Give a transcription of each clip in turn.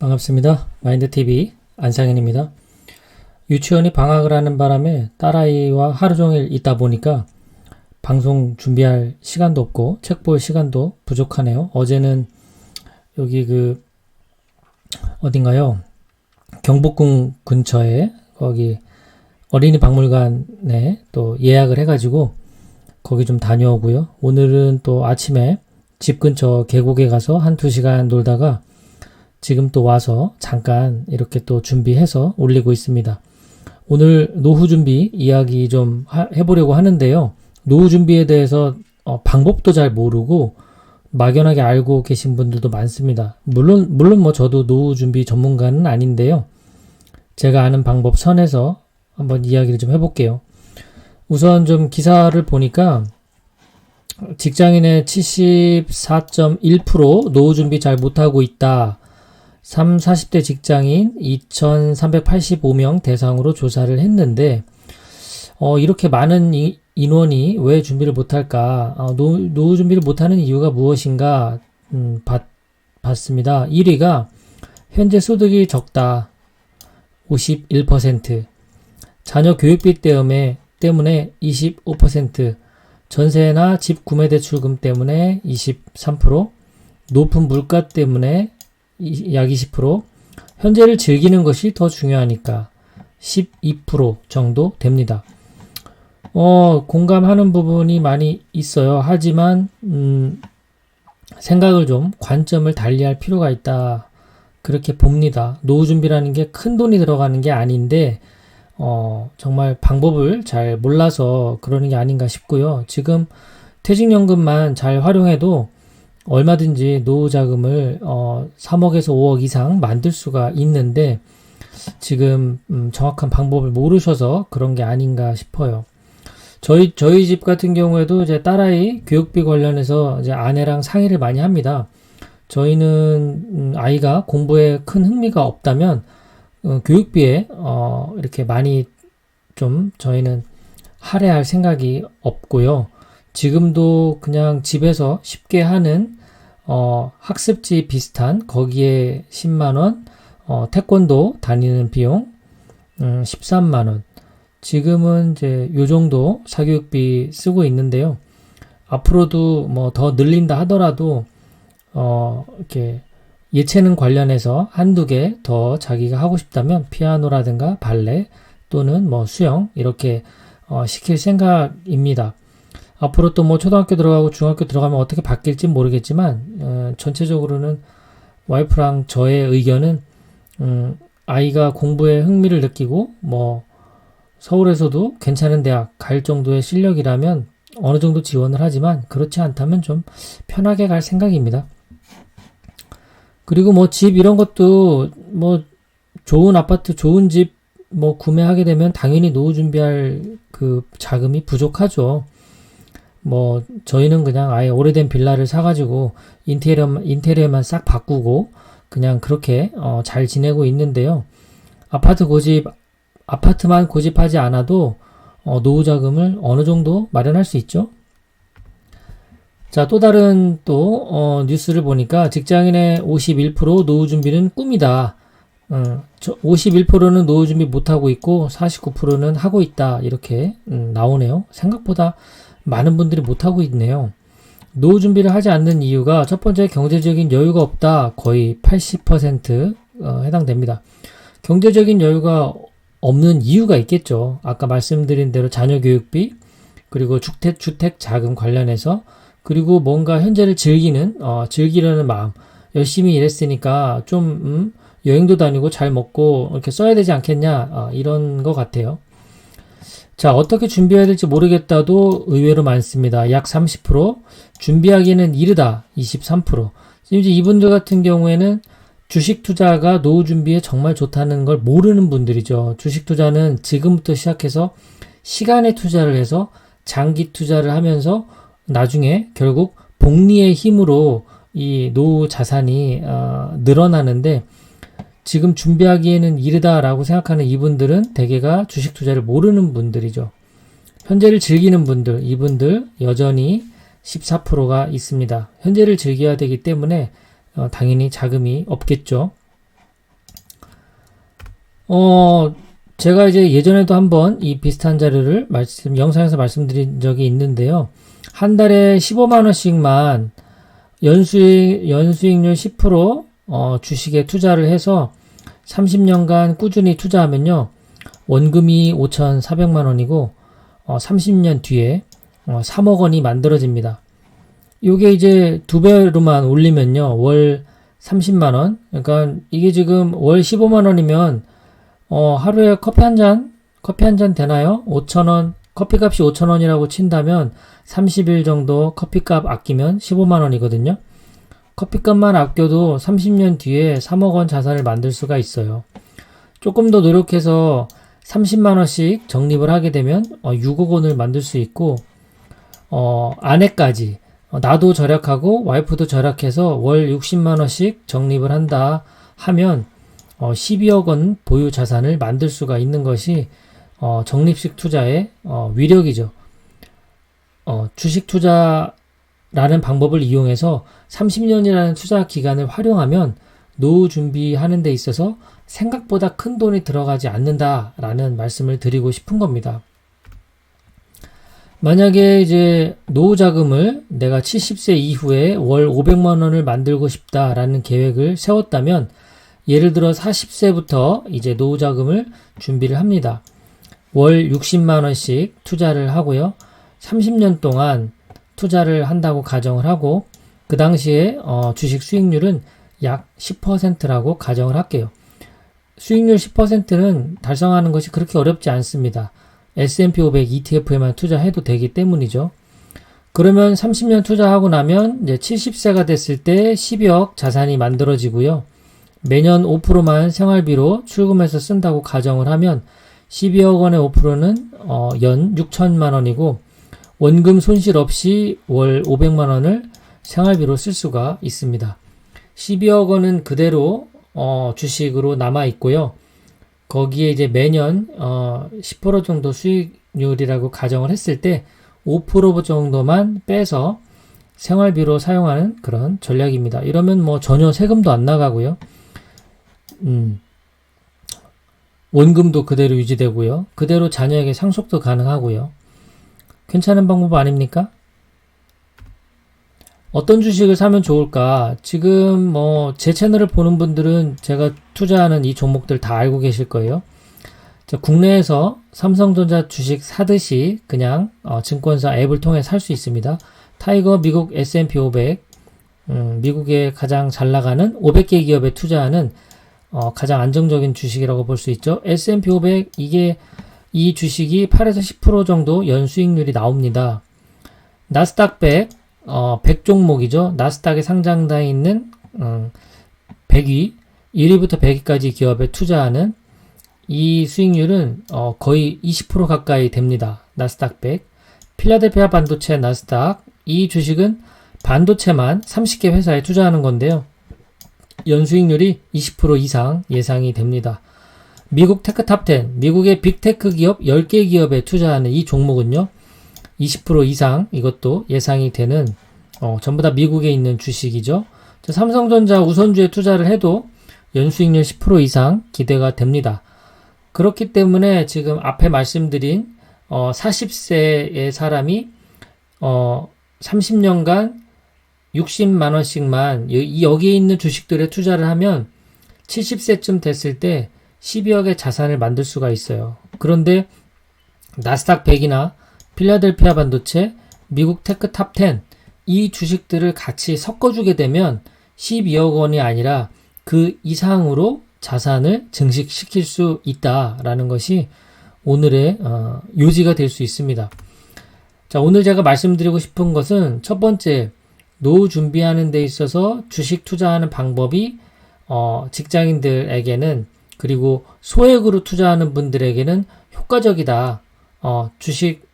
반갑습니다. 마인드TV 안상현입니다. 유치원이 방학을 하는 바람에 딸아이와 하루 종일 있다 보니까 방송 준비할 시간도 없고 책 볼 시간도 부족하네요. 어제는 여기 어딘가요? 경복궁 근처에 거기 어린이 박물관에 또 예약을 해가지고 거기 좀 다녀오고요. 오늘은 또 아침에 집 근처 계곡에 가서 한두 시간 놀다가 지금 또 와서 잠깐 이렇게 또 준비해서 올리고 있습니다. 오늘 노후 준비 이야기 좀 해보려고 하는데요. 노후 준비에 대해서 방법도 잘 모르고 막연하게 알고 계신 분들도 많습니다. 물론 뭐 저도 노후 준비 전문가는 아닌데요. 제가 아는 방법 선에서 한번 이야기를 좀 해볼게요. 우선 좀 기사를 보니까 직장인의 74.1% 노후 준비 잘 못하고 있다. 40대 직장인 2,385명 대상으로 조사를 했는데 이렇게 많은 인원이 왜 준비를 못할까? 노후 준비를 못하는 이유가 무엇인가 봤습니다. 1위가 현재 소득이 적다. 51%, 자녀 교육비 때문에 25%, 전세나 집 구매 대출금 때문에 23%, 높은 물가 때문에 약 20%, 현재를 즐기는 것이 더 중요하니까 12% 정도 됩니다. 공감하는 부분이 많이 있어요. 하지만 생각을 좀 관점을 달리할 필요가 있다. 그렇게 봅니다. 노후 준비라는 게 큰 돈이 들어가는 게 아닌데 정말 방법을 잘 몰라서 그러는 게 아닌가 싶고요. 지금 퇴직연금만 잘 활용해도 얼마든지 노후 자금을 3억에서 5억 이상 만들 수가 있는데 지금 정확한 방법을 모르셔서 그런 게 아닌가 싶어요. 저희 집 같은 경우에도 이제 딸아이 교육비 관련해서 이제 아내랑 상의를 많이 합니다. 저희는 아이가 공부에 큰 흥미가 없다면 교육비에 이렇게 많이 좀 저희는 할애할 생각이 없고요. 지금도 그냥 집에서 쉽게 하는 학습지 비슷한 거기에 10만원, 태권도 다니는 비용 13만원. 지금은 이제 요 정도 사교육비 쓰고 있는데요. 앞으로도 뭐 더 늘린다 하더라도 이렇게 예체능 관련해서 한두 개 더 자기가 하고 싶다면 피아노라든가 발레 또는 뭐 수영 이렇게 시킬 생각입니다. 앞으로 또 뭐 초등학교 들어가고 중학교 들어가면 어떻게 바뀔지 모르겠지만 전체적으로는 와이프랑 저의 의견은 아이가 공부에 흥미를 느끼고 뭐 서울에서도 괜찮은 대학 갈 정도의 실력이라면 어느 정도 지원을 하지만 그렇지 않다면 좀 편하게 갈 생각입니다. 그리고 뭐 집 이런 것도 뭐 좋은 아파트 좋은 집 뭐 구매하게 되면 당연히 노후 준비할 그 자금이 부족하죠. 뭐 저희는 그냥 아예 오래된 빌라를 사가지고 인테리어만 싹 바꾸고 그냥 그렇게 잘 지내고 있는데요. 아파트만 고집하지 않아도 노후 자금을 어느 정도 마련할 수 있죠. 자, 또 다른 뉴스를 보니까 직장인의 51% 노후 준비는 꿈이다. 51%는 노후 준비 못하고 있고 49%는 하고 있다. 이렇게 나오네요. 생각보다 많은 분들이 못하고 있네요. 노후 준비를 하지 않는 이유가 첫 번째 경제적인 여유가 없다. 거의 80% 해당됩니다. 경제적인 여유가 없는 이유가 있겠죠. 아까 말씀드린 대로 자녀 교육비 그리고 주택 자금 관련해서 그리고 뭔가 현재를 즐기려는 마음 열심히 일했으니까 좀 여행도 다니고 잘 먹고 이렇게 써야 되지 않겠냐 이런 것 같아요. 자, 어떻게 준비해야 될지 모르겠다도 의외로 많습니다. 약 30%, 준비하기에는 이르다 23%. 이제 이분들 같은 경우에는 주식 투자가 노후 준비에 정말 좋다는 걸 모르는 분들이죠. 주식 투자는 지금부터 시작해서 시간에 투자를 해서 장기 투자를 하면서 나중에 결국 복리의 힘으로 이 노후 자산이 늘어나는데 지금 준비하기에는 이르다라고 생각하는 이분들은 대개가 주식 투자를 모르는 분들이죠. 현재를 즐기는 분들, 이분들 여전히 14%가 있습니다. 현재를 즐겨야 되기 때문에 당연히 자금이 없겠죠. 어, 제가 이제 예전에도 한번 이 비슷한 자료를 영상에서 말씀드린 적이 있는데요. 한 달에 15만 원씩만 연수익률 10% 주식에 투자를 해서 30년간 꾸준히 투자하면요. 원금이 5,400만 원이고 30년 뒤에 3억 원이 만들어집니다. 요게 이제 두 배로만 올리면요. 월 30만 원. 그러니까 이게 지금 월 15만 원이면 하루에 커피 한 잔 되나요? 5,000원, 커피값이 5,000원이라고 친다면 30일 정도 커피값 아끼면 15만 원이거든요. 커피값만 아껴도 30년 뒤에 3억 원 자산을 만들 수가 있어요. 조금 더 노력해서 30만 원씩 적립을 하게 되면 6억 원을 만들 수 있고, 아내까지 나도 절약하고 와이프도 절약해서 월 60만 원씩 적립을 한다 하면 12억 원 보유 자산을 만들 수가 있는 것이 적립식 투자의 위력이죠. 주식 투자라는 방법을 이용해서 30년이라는 투자 기간을 활용하면 노후 준비하는 데 있어서 생각보다 큰 돈이 들어가지 않는다라는 말씀을 드리고 싶은 겁니다. 만약에 이제 노후 자금을 내가 70세 이후에 월 500만 원을 만들고 싶다라는 계획을 세웠다면 예를 들어 40세부터 이제 노후 자금을 준비를 합니다. 월 60만 원씩 투자를 하고요. 30년 동안 투자를 한다고 가정을 하고 그 당시에 주식 수익률은 약 10%라고 가정을 할게요. 수익률 10%는 달성하는 것이 그렇게 어렵지 않습니다. S&P 500 ETF에만 투자해도 되기 때문이죠. 그러면 30년 투자하고 나면 이제 70세가 됐을 때 12억 자산이 만들어지고요. 매년 5%만 생활비로 출금해서 쓴다고 가정을 하면 12억 원의 5%는 연 6천만 원이고 원금 손실 없이 월 500만 원을 생활비로 쓸 수가 있습니다. 12억 원은 그대로 주식으로 남아 있고요. 거기에 이제 매년 10% 정도 수익률이라고 가정을 했을 때 5% 정도만 빼서 생활비로 사용하는 그런 전략입니다. 이러면 뭐 전혀 세금도 안 나가고요. 원금도 그대로 유지되고요. 그대로 자녀에게 상속도 가능하고요. 괜찮은 방법 아닙니까? 어떤 주식을 사면 좋을까? 지금 뭐 제 채널을 보는 분들은 제가 투자하는 이 종목들 다 알고 계실 거예요. 국내에서 삼성전자 주식 사듯이 그냥 증권사 앱을 통해 살 수 있습니다. 타이거 미국 S&P 500, 미국의 가장 잘 나가는 500개 기업에 투자하는 가장 안정적인 주식이라고 볼 수 있죠. S&P 500 이 주식이 8에서 10% 정도 연수익률이 나옵니다. 나스닥 100 종목이죠. 나스닥에 상장되어 있는 100위, 1위부터 100위까지 기업에 투자하는 이 수익률은 거의 20% 가까이 됩니다. 나스닥 100. 필라델피아 반도체 나스닥, 이 주식은 반도체만 30개 회사에 투자하는 건데요. 연수익률이 20% 이상 예상이 됩니다. 미국 테크탑10, 미국의 빅테크 기업 10개 기업에 투자하는 이 종목은요. 20% 이상 이것도 예상이 되는 전부 다 미국에 있는 주식이죠. 삼성전자 우선주에 투자를 해도 연수익률 10% 이상 기대가 됩니다. 그렇기 때문에 지금 앞에 말씀드린 40세의 사람이 30년간 60만 원씩만 여기에 있는 주식들에 투자를 하면 70세쯤 됐을 때 12억의 자산을 만들 수가 있어요. 그런데 나스닥 100이나 필라델피아 반도체, 미국 테크 탑10 이 주식들을 같이 섞어주게 되면 12억 원이 아니라 그 이상으로 자산을 증식시킬 수 있다라는 것이 오늘의 요지가 될 수 있습니다. 자, 오늘 제가 말씀드리고 싶은 것은 첫 번째, 노후 준비하는 데 있어서 주식 투자하는 방법이 직장인들에게는 그리고 소액으로 투자하는 분들에게는 효과적이다. 주식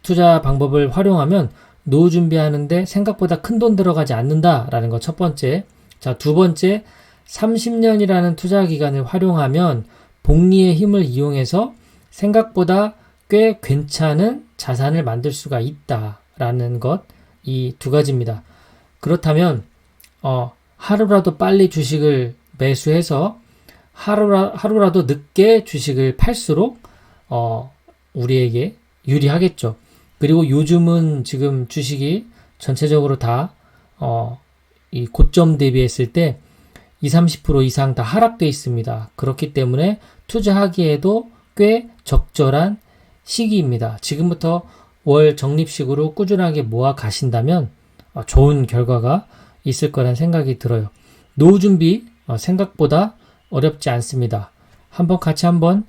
투자 방법을 활용하면 노후 준비하는데 생각보다 큰 돈 들어가지 않는다라는 거 첫 번째. 자, 두 번째, 30년이라는 투자 기간을 활용하면 복리의 힘을 이용해서 생각보다 꽤 괜찮은 자산을 만들 수가 있다라는 것, 이 두 가지입니다. 그렇다면 하루라도 빨리 주식을 매수해서 하루라도 늦게 주식을 팔수록 우리에게 유리하겠죠. 그리고 요즘은 지금 주식이 전체적으로 다 이 고점 대비했을 때 20, 30% 이상 다 하락돼 있습니다. 그렇기 때문에 투자하기에도 꽤 적절한 시기입니다. 지금부터 월 적립식으로 꾸준하게 모아 가신다면 좋은 결과가 있을 거란 생각이 들어요. 노후 준비 생각보다 어렵지 않습니다. 같이 한번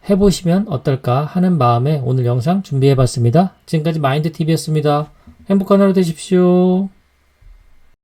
해보시면 어떨까 하는 마음에 오늘 영상 준비해봤습니다. 지금까지 마인드TV였습니다. 행복한 하루 되십시오.